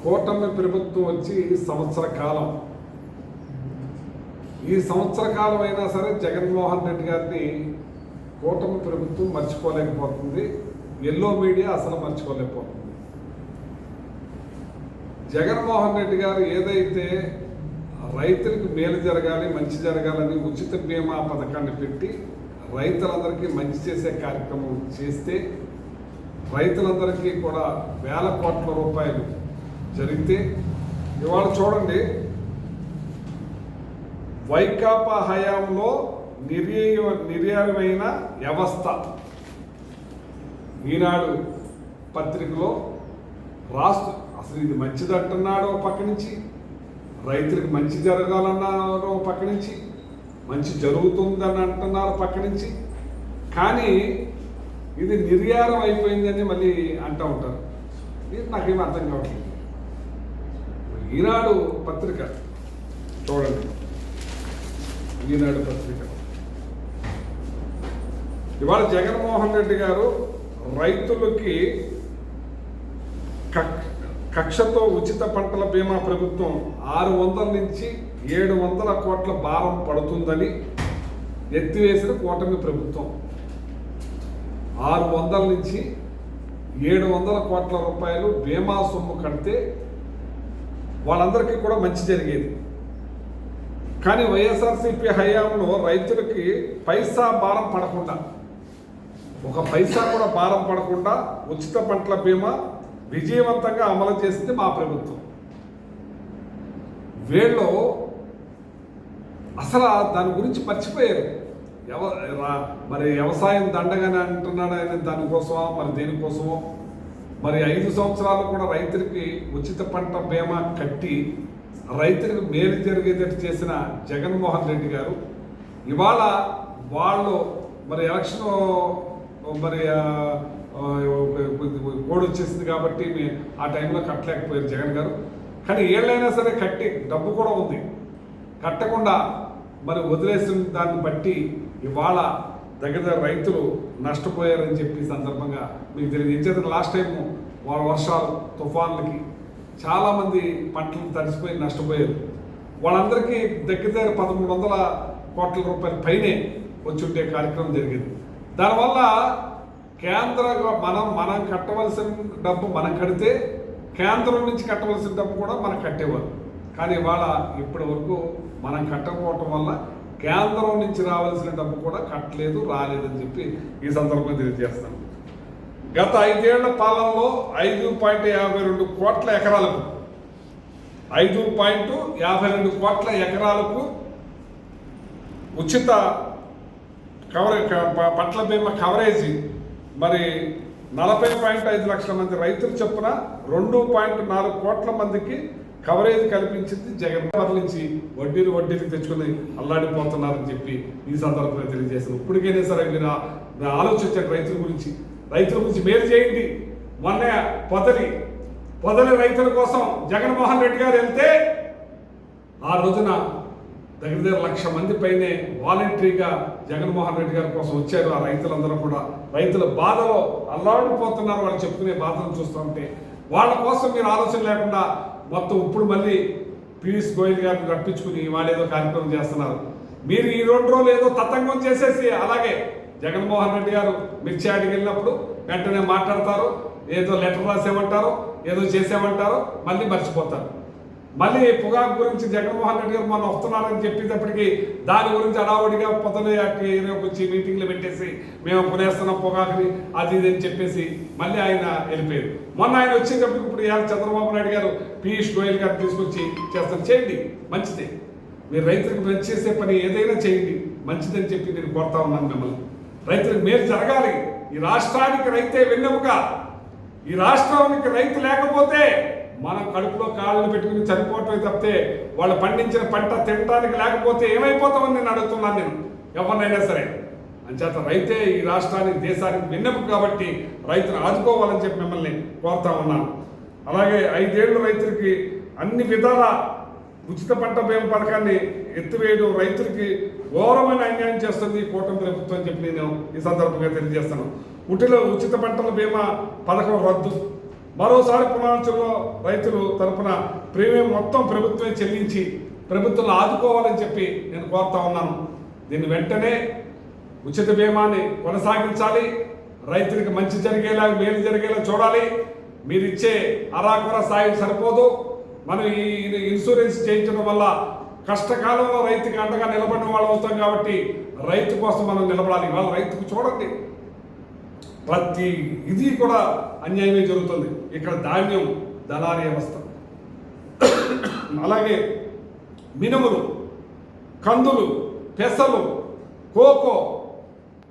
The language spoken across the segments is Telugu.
కూటమి ప్రభుత్వం వచ్చి సంవత్సర కాలం. ఈ సంవత్సర కాలం అయినా సరే జగన్మోహన్ రెడ్డి గారిని కూటమి ప్రభుత్వం మర్చిపోలేకపోతుంది. ఎల్లో మీడియా అసలు మర్చిపోలేకపోతుంది. జగన్మోహన్ రెడ్డి గారు ఏదైతే రైతులకు మేలు జరగాలి, మంచి జరగాలని ఉచిత బీమా పథకాన్ని పెట్టి రైతులందరికీ మంచి చేసే కార్యక్రమం చేస్తే రైతులందరికీ కూడా వేల కోట్ల రూపాయలు జరిగితే ఇవాళ చూడండి, వైకాపా హయాంలో నిర్యాయమైన వ్యవస్థ ఈనాడు పత్రికలో రాష్ట్ర అసలు ఇది మంచిదంటున్నాడు ఒక పక్క నుంచి, రైతులకు మంచి జరగాలన్నారు ఒక పక్క నుంచి, మంచి జరుగుతుందని అంటున్నారు పక్క నుంచి, కానీ ఇది నిర్యారం అయిపోయిందని మళ్ళీ అంటూ ఉంటారు. ఇది నాకేమీ అర్థం కావట్లేదు. ఈనాడు పత్రిక చూడండి, ఈనాడు పత్రిక ఇవాళ జగన్మోహన్ రెడ్డి గారు రైతులకి కక్షతో ఉచిత పంటల బీమా ప్రభుత్వం 600 నుంచి 700 కోట్ల భారం పడుతుందని ఎత్తివేసిన కూటమి ప్రభుత్వం 600 నుంచి 700 కోట్ల రూపాయలు బీమా సొమ్ము కడితే వాళ్ళందరికీ కూడా మంచి జరిగేది. కానీ వైఎస్ఆర్సీపీ హయాంలో రైతులకి పైసా భారం పడకుండా, ఒక పైసా కూడా భారం పడకుండా ఉచిత పంటల బీమా విజయవంతంగా అమలు చేసింది మా ప్రభుత్వం. వీళ్ళు అసలు దాని గురించి మర్చిపోయారు. మరి వ్యవసాయం దండగానే అంటున్నాడు ఆయన, దానికోసమో మరి దేనికోసమో మరి 5 సంవత్సరాలు కూడా రైతులకి ఉచిత పంట బీమా కట్టి రైతులకు మేలు జరిగేటట్టు చేసిన జగన్మోహన్ రెడ్డి గారు ఇవాళ వాళ్ళు మరి ఎలక్షన్ మరి కోడ్ వచ్చేసింది కాబట్టి ఆ టైంలో కట్టలేకపోయారు జగన్ గారు. కానీ ఏళ్ళైనా సరే కట్టి డబ్బు కూడా ఉంది, కట్టకుండా మరి వదిలేసిన దాన్ని బట్టి ఇవాళ దగ్గర రైతులు నష్టపోయారని చెప్పి సందర్భంగా మీకు తెలియదు. లాస్ట్ టైము వాళ్ళ వర్షాలు తుఫాన్లకి చాలామంది పంటలు తడిసిపోయి నష్టపోయారు. వాళ్ళందరికీ దగ్గర 1300 కోట్ల రూపాయల పైనే వచ్చి ఉండే కార్యక్రమం జరిగింది. దానివల్ల కేంద్ర మనం కట్టవలసిన డబ్బు మనం కడితే కేంద్రం నుంచి కట్టవలసిన డబ్బు కూడా మనం కట్టేవారు. కానీ ఇవాళ ఇప్పటి వరకు మనం కట్టకపోవటం వల్ల కేంద్రం నుంచి రావాల్సిన డబ్బు కూడా కట్టలేదు, రాలేదని చెప్పి ఈ సందర్భంగా తెలియజేస్తాను. గత 5 ఏళ్ల పాలనలో 5.52 కోట్ల ఎకరాలకు 5.52 కోట్ల ఎకరాలకు ఉచిత పంటల బీమా కవరేజీ మరి 40.5 లక్షల మంది రైతులు చొప్పున 2.4 కోట్ల మందికి కవరేజ్ కల్పించింది జగన్. నుంచి వడ్డీలు తెచ్చుకుని అల్లాడిపోతున్నారని చెప్పి ఈ సందర్భంగా తెలియజేశారు. ఇప్పటికైనా సరే మీరు ఆలోచించండి, రైతుల గురించి మేలు చేయండి. మొన్న పొదలి రైతుల కోసం జగన్మోహన్ రెడ్డి గారు వెళ్తే ఆ రోజున దగ్గర 1,00,000 మంది పైనే వాలంటరీగా జగన్మోహన్ రెడ్డి గారి కోసం వచ్చారు. ఆ రైతులందరూ కూడా రైతుల బాధలో అల్లాడిపోతున్నారు. వాళ్ళు చెప్పుకునే బాధను చూస్తుంటే వాళ్ళ కోసం మీరు ఆలోచన లేకుండా మొత్తం ఇప్పుడు మళ్ళీ పీయూష్ గోయల్ గారిని రప్పించుకుని వాళ్ళు ఏదో కార్యక్రమం చేస్తున్నారు. మీరు ఈ 2 రోజులు ఏదో తతంగం చేసేసి అలాగే జగన్మోహన్ రెడ్డి గారు మిర్చియాడికి వెళ్ళినప్పుడు వెంటనే మాట్లాడతారు, ఏదో లెటర్ రాసేమంటారు, ఏదో చేసేమంటారు, మళ్ళీ మర్చిపోతారు. మళ్ళీ పొగాకు గురించి జగన్మోహన్ రెడ్డి గారు మనం వస్తున్నారని చెప్పేటప్పటికీ దాని గురించి అడావుడిగా వచ్చి మీటింగ్లు పెట్టేసి మేము కొనేస్తున్నాం పొగాకుని అది ఇది అని చెప్పేసి మళ్ళీ ఆయన వెళ్ళిపోయారు. మొన్న ఆయన వచ్చేటప్పటికి ఇప్పుడు చంద్రబాబు నాయుడు గారు పీయూష్ గోయల్ గారు తీసుకొచ్చి చేయండి, మంచిదే. మీరు రైతులకు మంచి చేసే పని ఏదైనా చేయండి, మంచిదని చెప్పి నేను కోరుతా ఉన్నాను మిమ్మల్ని. రైతులకు మేలు జరగాలి. ఈ రాష్ట్రానికి రైతే వెన్నెముక. ఈ రాష్ట్రానికి రైతు లేకపోతే మనం కడుపులో కాళ్ళు పెట్టుకుని చనిపోవటమే తప్పితే వాళ్ళు పండించిన పంట తినడానికి లేకపోతే ఏమైపోతామని నేను అడుగుతున్నాను. నేను ఎవరినైనా సరే అంచేత రైతే ఈ రాష్ట్రానికి దేశానికి వెన్నెముక కాబట్టి రైతును ఆదుకోవాలని చెప్పి మిమ్మల్ని కోరుతా ఉన్నాను. అలాగే 5 ఏళ్ళు రైతులకి అన్ని విధాల ఉచిత పంట బీమా పథకాన్ని ఎత్తివేయడం రైతులకి ఘోరమైన అన్యాయం చేస్తుంది ఈ కూటమి ప్రభుత్వం అని చెప్పి నేను ఈ సందర్భంగా తెలియజేస్తాను. ఉచిత పంటల బీమా పథకం రద్దు మరోసారి పునరాచరణలో రైతులు తరపున ప్రీమియం మొత్తం ప్రభుత్వమే చెల్లించి ప్రభుత్వం ఆదుకోవాలని చెప్పి నేను కోరుతా ఉన్నాను. దీన్ని వెంటనే ఉచిత బీమాని కొనసాగించాలి. రైతులకు మంచి జరిగేలా, మేలు జరిగేలా చూడాలి. మీరిచ్చే అరాకొర సాయం సరిపోదు. మనం ఈ ఇన్సూరెన్స్ చేయించడం వల్ల కష్టకాలంలో రైతుకి అండగా నిలబడిన వాళ్ళు అవుతాం కాబట్టి రైతు కోసం మనం నిలబడాలి. వాళ్ళ రైతుకు చూడండి, ప్రతి ఇది కూడా అన్యాయమే జరుగుతుంది. ఇక్కడ ధాన్యం దళారీ వ్యవస్థ, అలాగే మినుములు, కందులు, పెసలు, కోకో,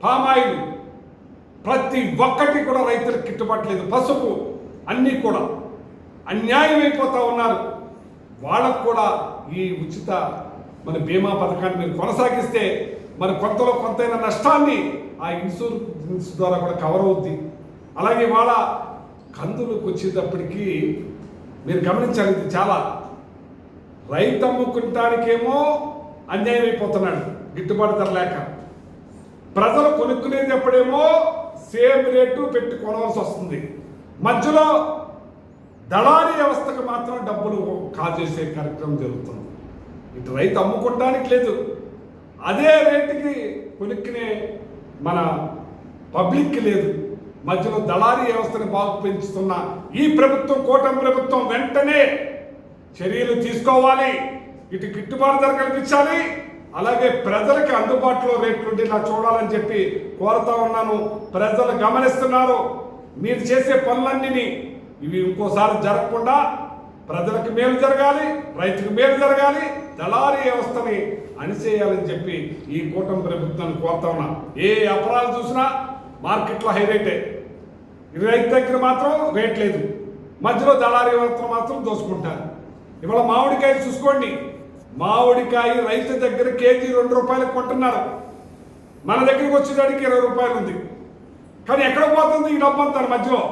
పామాయిల్ ప్రతి ఒక్కటి కూడా రైతులకు గిట్టుబాటు లేదు. పసుపు అన్నీ కూడా అన్యాయం అయిపోతూ ఉన్నారు. వాళ్ళకు కూడా ఈ ఉచిత మన బీమా పథకాన్ని మీరు కొనసాగిస్తే మరి కొంతలో కొంతైనా నష్టాన్ని ఆ ఇన్సూరెన్స్ ద్వారా కూడా కవర్ అవుద్ది. అలాగే వాళ్ళ కందులకు వచ్చేటప్పటికీ మీరు గమనించాలి, ఇది చాలా రైతు అమ్ముకుంటానికేమో అన్యాయం అయిపోతున్నాడు గిట్టుబాటు ధర లేక, ప్రజలు కొనుక్కునేది ఎప్పుడేమో సేమ్ రేటు పెట్టి కొనవలసి వస్తుంది. మధ్యలో దళారీ వ్యవస్థకు మాత్రం డబ్బులు కాజేసే కార్యక్రమం జరుగుతుంది. ఇటు రైతు అమ్ముకోవడానికి లేదు, అదే రేటుకి కొనుక్కునే మన పబ్లిక్కి లేదు. మధ్యలో దళారీ వ్యవస్థను బాగు పెంచుతున్న ఈ ప్రభుత్వం, కూటమి ప్రభుత్వం వెంటనే చర్యలు తీసుకోవాలి. ఇటు గిట్టుబాటు ధర కల్పించాలి, అలాగే ప్రజలకి అందుబాటులో రేట్లు ఉండేలా చూడాలని చెప్పి కోరుతా ఉన్నాను. ప్రజలు గమనిస్తున్నారు. మీరు చేసే పనులన్నీ ఇవి ఇంకోసారి జరగకుండా ప్రజలకు మేలు జరగాలి, రైతుకు మేలు జరగాలి, దళారీ వ్యవస్థని అణిచేయాలని చెప్పి ఈ కూటమి ప్రభుత్వాన్ని కోరుతా ఉన్నా. ఏ అపరాలు చూసినా మార్కెట్లో హై రేటే, రైతు దగ్గర మాత్రం రేట్ లేదు, మధ్యలో దళారీ వ్యవస్థ మాత్రం దోసుకుంటారు. ఇవాళ మామిడికాయ చూసుకోండి, మామిడికాయ రైతు దగ్గర కేజీ 2 రూపాయలకు కొంటున్నారు, మన దగ్గరికి వచ్చేదానికి 20 రూపాయలు ఉంది. కానీ ఎక్కడ పోతుంది ఈ డబ్బు అంతా మధ్యలో?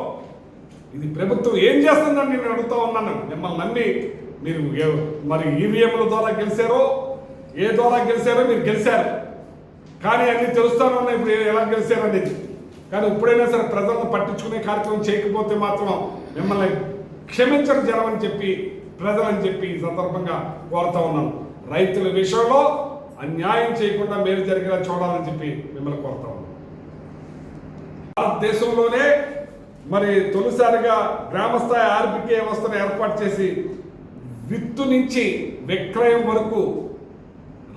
ఇది ప్రభుత్వం ఏం చేస్తుందని నేను అడుగుతూ ఉన్నాను. మిమ్మల్ని నమ్మి మీరు మరి ఈవీఎంల ద్వారా గెలిచారో, ఏ ద్వారా గెలిచారో మీరు గెలిచారు, కానీ అన్ని తెలుస్తాను ఉన్నాయి ఇప్పుడు ఎలా గెలిచారు అనేది. కానీ ఇప్పుడైనా సరే ప్రజలను పట్టించుకునే కార్యక్రమం చేయకపోతే మాత్రం మిమ్మల్ని క్షమించరు జనం అని చెప్పి, ప్రజలని చెప్పి ఈ సందర్భంగా కోరుతా ఉన్నాను. రైతుల విషయంలో అన్యాయం చేయకుండా మేలు జరిగేలా చూడాలని చెప్పి మిమ్మల్ని కోరుతా ఉన్నాను. భారతదేశంలోనే మరి తొలిసారిగా గ్రామస్థాయి ఆర్బికే వ్యవస్థను ఏర్పాటు చేసి విత్తు నుంచి విక్రయం వరకు,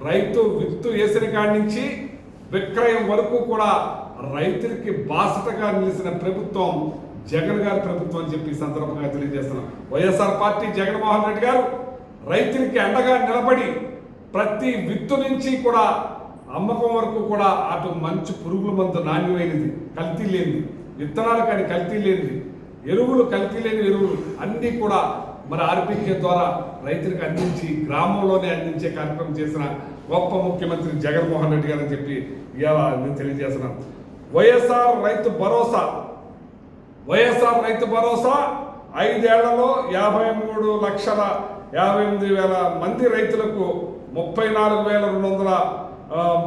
రైతు విత్తు వేసిన కాడి నుంచి విక్రయం వరకు కూడా రైతులకి బాసటగా నిలిచిన ప్రభుత్వం జగన్ గారి ప్రభుత్వం అని చెప్పి సందర్భంగా తెలియజేస్తున్నాం. వైఎస్ఆర్ పార్టీ జగన్మోహన్ రెడ్డి గారు రైతులకి అండగా నిలబడి ప్రతి విత్తు నుంచి కూడా అమ్మకం వరకు కూడా అటు మంచి పురుగుల మందు నాణ్యమైనది, కల్తీ లేనిది, విత్తనాలు కానీ కల్తీ లేనిది, ఎరువులు కల్తీ లేని ఎరువులు అన్నీ కూడా మరి ఆర్బీకే ద్వారా రైతులకు అందించి గ్రామంలోనే అందించే కార్యక్రమం చేసిన గొప్ప ముఖ్యమంత్రి జగన్మోహన్ రెడ్డి గారు అని చెప్పి ఇవాళ నేను తెలియజేస్తున్నాను. వైఎస్ఆర్ రైతు భరోసా 5 ఏళ్లలో 53,58,000 మంది రైతులకు 34,200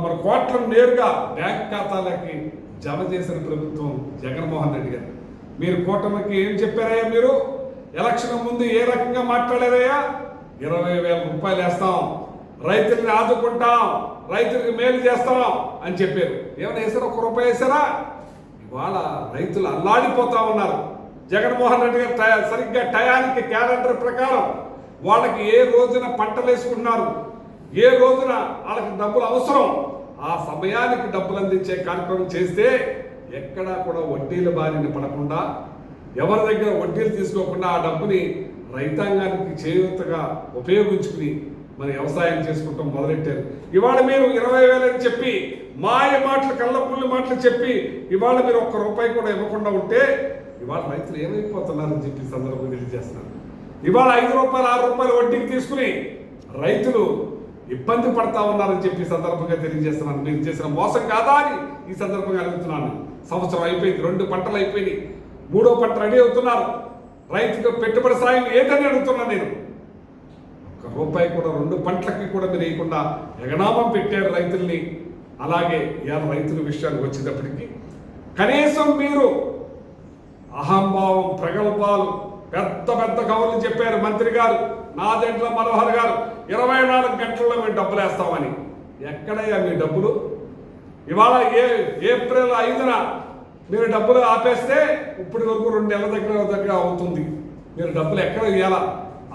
మన కోట్లను నేరుగా బ్యాంక్ ఖాతాలకి జమ చేసిన ప్రభుత్వం జగన్మోహన్ రెడ్డి గారు. మీరు కూటమికి ఏం చెప్పారయ్యా? మీరు ఎలక్షన్ ముందు ఏ రకంగా మాట్లాడారయ్యా? 20,000 రూపాయలు వేస్తాం, రైతుల్ని ఆదుకుంటాం, రైతులకు మేలు చేస్తాం అని చెప్పారు. ఏమైనా వేసారా? 1 రూపాయి వేసారా? ఇవాళ రైతులు అల్లాడిపోతా ఉన్నారు. జగన్మోహన్ రెడ్డి గారు సరిగ్గా టయానికి క్యాలెండర్ ప్రకారం వాళ్ళకి ఏ రోజున పంటలు వేసుకున్నారు, ఏ రోజున వాళ్ళకి డబ్బులు అవసరం, ఆ సమయానికి డబ్బులు అందించే కార్యక్రమం చేస్తే ఎక్కడా కూడా వడ్డీల బారిన పడకుండా, ఎవరి దగ్గర వడ్డీలు తీసుకోకుండా ఆ డబ్బుని రైతాంగానికి చేయూతగా ఉపయోగించుకుని మరి వ్యవసాయం చేసుకుంటాం మొదలెట్టారు. ఇవాళ మీరు 20,000 అని చెప్పి మాయ మాటలు, కళ్ళపుల్లి మాటలు చెప్పి ఇవాళ మీరు 1 రూపాయి కూడా ఇవ్వకుండా ఉంటే ఇవాళ రైతులు ఏమైపోతున్నారని చెప్పి సందర్భంగా తెలియజేస్తున్నారు. ఇవాళ 5 రూపాయలు 6 రూపాయలు వడ్డీకి తీసుకుని రైతులు ఇబ్బంది పడతా ఉన్నారని చెప్పి సందర్భంగా తెలియజేస్తున్నాను. మీరు చేసిన మోసం కాదా అని ఈ సందర్భంగా అడుగుతున్నాను. సంవత్సరం అయిపోయింది, 2 పంటలు అయిపోయినాయి, 3వ పంట రెడీ అవుతున్నారు. రైతుకు పెట్టుబడి సాయం ఏదని అడుగుతున్నాను నేను. 1 రూపాయి కూడా 2 పంటలకి కూడా మీరు వేయకుండా ఎగనామం పెట్టారు రైతుల్ని. అలాగే ఇవాళ రైతుల విషయానికి వచ్చేటప్పటికి కనీసం మీరు అహంభావం, ప్రగల్భాలు, పెద్ద పెద్ద కబుర్లు చెప్పారు మంత్రి గారు నాదెండ్ల మనోహర్ గారు. 24 గంటల్లో మేము డబ్బులు వేస్తామని. ఎక్కడయ్యా మీ డబ్బులు? ఇవాళ ఏప్రిల్ 5న మీరు డబ్బులు ఆపేస్తే ఇప్పటి వరకు 2 నెలల దగ్గర అవుతుంది. మీరు డబ్బులు ఎక్కడ ఇవ్వాలా?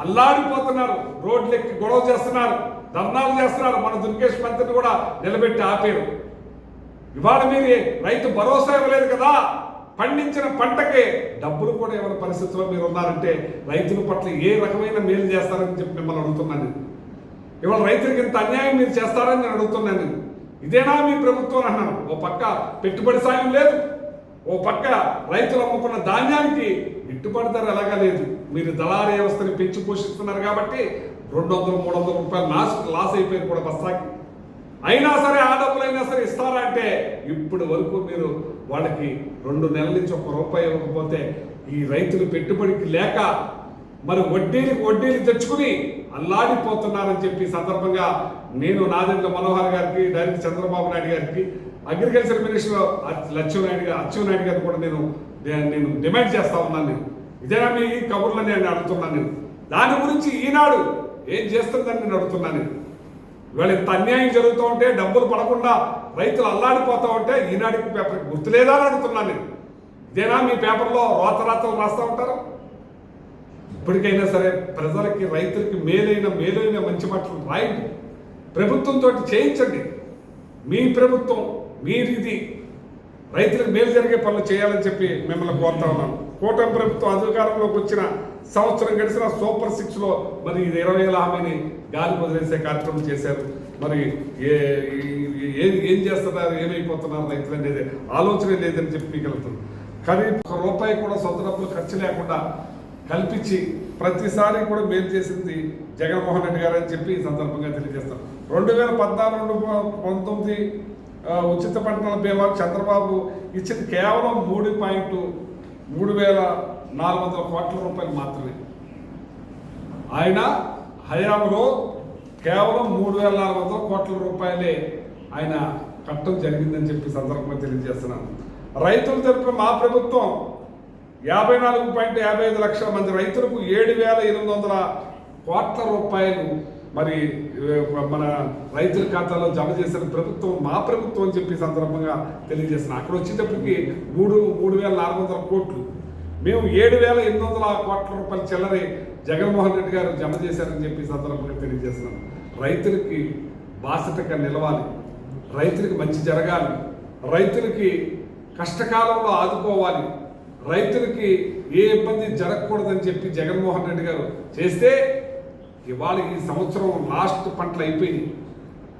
అల్లాడిపోతున్నారు, రోడ్లెక్కి గొడవ చేస్తున్నారు, ధర్నాలు చేస్తున్నారు. మన దుర్గేష్ మంత్రిని కూడా నిలబెట్టి ఆపేరు. ఇవాళ మీరు రైతు భరోసా ఇవ్వలేదు కదా, పండించిన పంటకే డబ్బులు కూడా ఇవ్వని పరిస్థితుల్లో మీరు ఉన్నారంటే రైతుల పట్ల ఏ రకమైన మేలు చేస్తారని చెప్పి మిమ్మల్ని అడుగుతున్నాను. ఇవాళ రైతులకు ఇంత అన్యాయం మీరు చేస్తారని నేను అడుగుతున్నాను. ఇదేనా మీ ప్రభుత్వం అన్నాను. ఓ పక్క పెట్టుబడి సాయం లేదు, ఓ పక్క రైతులు అమ్ముకున్న ధాన్యానికి గిట్టుబడి ధర ఎలాగా లేదు. మీరు దళారీ వ్యవస్థని పెంచి పోషిస్తున్నారు కాబట్టి 200-300 రూపాయలు లాస్ అయిపోయింది కూడా బస్తాకి. అయినా సరే ఆ డబ్బులైనా సరే ఇస్తారా అంటే ఇప్పటి వరకు మీరు వాళ్ళకి 2 నెలల నుంచి 1 రూపాయి ఇవ్వకపోతే ఈ రైతులు పెట్టుబడికి లేక మరి వడ్డీలు తెచ్చుకుని అల్లాడిపోతున్నారని చెప్పి సందర్భంగా నేను నాదెండ్ల మనోహర్ గారికి, డైరెక్టర్ చంద్రబాబు నాయుడు గారికి, అగ్రికల్చర్ మినిస్టర్ అచ్చెన్నాయుడు గారికి కూడా నేను డిమాండ్ చేస్తా ఉన్నాను. ఇదేనా మీ కబుర్లని నేను అడుగుతున్నాను. దాని గురించి ఈనాడు ఏం చేస్తుందని నేను అడుగుతున్నాను. ఇవాళ ఇంత అన్యాయం జరుగుతూ ఉంటే, డబ్బులు పడకుండా రైతులు అల్లాడిపోతూ ఉంటే ఈనాడికి పేపర్కి గుర్తులేదా అని అడుగుతున్నాను. ఇదేనా మీ పేపర్లో రాతలు రాస్తూ ఉంటారు? ఇప్పటికైనా సరే ప్రజలకి, రైతులకి మేలైన మంచి మాటలు రాయండి, ప్రభుత్వంతో చేయించండి. మీ ప్రభుత్వం, మీరిది రైతులకు మేలు జరిగే పనులు చేయాలని చెప్పి మిమ్మల్ని కోరుతా ఉన్నాను. కూటమి ప్రభుత్వం అధికారంలోకి వచ్చిన సంవత్సరం గడిచిన సూపర్ 6లో మరి 20,000 హామీని గాలి వదిలేసే కార్యక్రమం చేశారు. మరి ఏం చేస్తున్నారు, ఏమైపోతున్నారు రైతులు అనేది ఆలోచన లేదని చెప్పి మీకు వెళ్తుంది. కానీ 1 రూపాయి కూడా సొంత డబ్బులు ఖర్చు లేకుండా కల్పించి ప్రతిసారి కూడా మేలు చేసింది జగన్మోహన్ రెడ్డి గారు అని చెప్పి ఈ సందర్భంగా తెలియజేస్తాం. 2014-19 ఉచిత పంటల బీమా చంద్రబాబు ఇచ్చింది కేవలం 3,400 కోట్ల రూపాయలు మాత్రమే. ఆయన హయాంలో కేవలం 3,400 కోట్ల రూపాయలే ఆయన కట్టడం జరిగిందని చెప్పి సందర్భంగా తెలియజేస్తున్నాను. రైతులు తరపున మా ప్రభుత్వం 54.55 లక్షల మంది రైతులకు 7,800 కోట్ల రూపాయలు మరి మన రైతుల ఖాతాలో జమ చేసిన ప్రభుత్వం మా ప్రభుత్వం అని చెప్పి సందర్భంగా తెలియజేస్తున్నాం. అక్కడ వచ్చేటప్పటికి 3,400 కోట్లు, మేము 7,800 కోట్ల రూపాయల చిల్లరి జగన్మోహన్ రెడ్డి గారు జమ చేశారని చెప్పి సందర్భంగా తెలియజేస్తున్నాం. రైతులకి బాసటగా నిలవాలి, రైతులకి మంచి జరగాలి, రైతులకి కష్టకాలంలో ఆదుకోవాలి, రైతులకి ఏ ఇబ్బంది జరగకూడదని చెప్పి జగన్మోహన్ రెడ్డి గారు చేస్తే ఇవాళ ఈ సంవత్సరం లాస్ట్ పంటలు అయిపోయినాయి.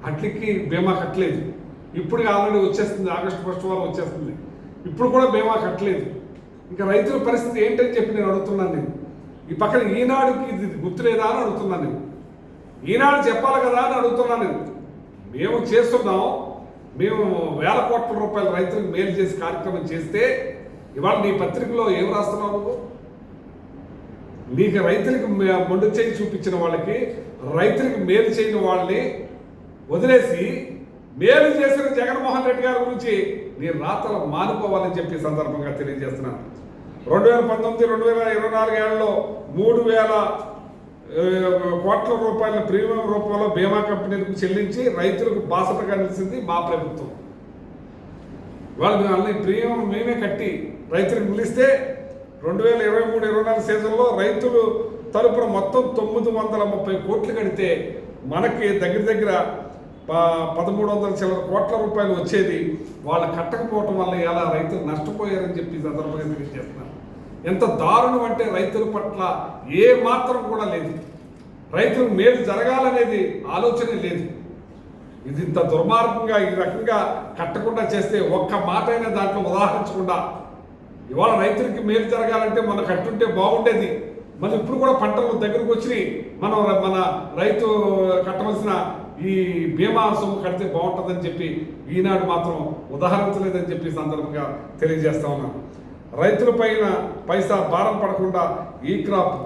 అట్లకి బీమా కట్టలేదు. ఇప్పుడు ఆల్రెడీ వచ్చేస్తుంది, ఆగస్టు 1 వారం వచ్చేస్తుంది. ఇప్పుడు కూడా బీమా కట్టలేదు. ఇంకా రైతుల పరిస్థితి ఏంటని చెప్పి నేను అడుగుతున్నాను. ఈ పక్కన ఈనాడుకి ఇది గుర్తులేదా అని అడుగుతున్నాను. ఈనాడు చెప్పాలి కదా అని అడుగుతున్నాను. మేము చేస్తున్నాం, మేము 1,000 కోట్ల రూపాయల రైతులకు మేలు చేసి కార్యక్రమం చేస్తే ఇవాళ నీ పత్రికలో ఏం రాస్తున్నావు నువ్వు? నీకు రైతులకు మొండు చేయి చూపించిన వాళ్ళకి, రైతులకు మేలు చేయని వాళ్ళని వదిలేసి మేలు చేసిన జగన్మోహన్ రెడ్డి గారి గురించి నీ రాతలు మానుకోవాలని చెప్పి సందర్భంగా తెలియజేస్తున్నాను. 2019-2024 ఏళ్లలో 3,000 కోట్ల రూపాయల ప్రీమియం రూపంలో బీమా కంపెనీలకు చెల్లించి రైతులకు బాసటగా నిలిచింది మా ప్రభుత్వం. వాళ్ళు అన్ని ప్రీమియం మేమే కట్టి రైతులకు నిలిస్తే 2023-24 సీజన్లో రైతులు తరపున మొత్తం 930 కోట్లు కడితే మనకి దగ్గర 1,300 చిల్లర కోట్ల రూపాయలు వచ్చేది. వాళ్ళు కట్టకపోవటం వల్ల ఎలా రైతులు నష్టపోయారని చెప్పి సందర్భంగా తెలియజేస్తున్నారు. ఎంత దారుణం అంటే రైతుల పట్ల ఏ మాత్రం కూడా లేదు, రైతులకు మేలు జరగాలనేది ఆలోచనే లేదు. ఇది ఇంత దుర్మార్గంగా ఈ రకంగా కట్టకుండా చేస్తే ఒక్క మాట అయినా దాంట్లో ఉదాహరించకుండా ఇవాళ రైతులకి మేలు జరగాలంటే మనం కట్టుంటే బాగుండేది. మళ్ళీ ఇప్పుడు కూడా పంటలు దగ్గరకు వచ్చి మన రైతు కట్టవలసిన ఈ బీమా సొమ్ము కడితే బాగుంటుందని చెప్పి ఈనాడు మాత్రం ఉదాహరించలేదని చెప్పి సందర్భంగా తెలియజేస్తా ఉన్నాను. రైతుల పైన పైసా భారం పడకుండా ఈ క్రాప్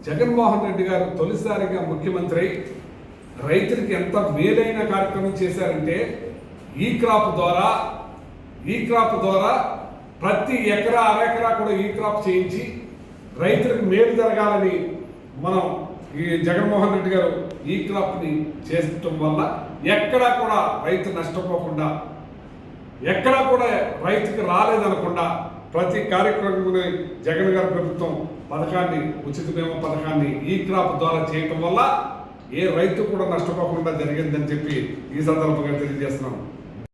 జగన్మోహన్ రెడ్డి గారు తొలిసారిగా ముఖ్యమంత్రి రైతులకి ఎంత మేలైన కార్యక్రమం చేశారంటే ఈ క్రాప్ ద్వారా ప్రతి ఎకరా అరెకరా కూడా ఈ క్రాప్ చేయించి రైతులకు మేలు జరగాలని మనం ఈ జగన్మోహన్ రెడ్డి గారు ఈ క్రాప్ని చేయటం వల్ల ఎక్కడా కూడా రైతు నష్టపోకుండా, ఎక్కడా కూడా రైతుకి రాలేదనకుండా ప్రతి కార్యక్రమాన్ని జగన్ గారి ప్రభుత్వం పథకాన్ని, ఉచిత బీమా పథకాన్ని ఈ క్రాప్ ద్వారా చేయటం వల్ల ఏ రైతు కూడా నష్టపోకుండా జరిగిందని చెప్పి ఈ సందర్భంగా తెలియజేస్తున్నాం.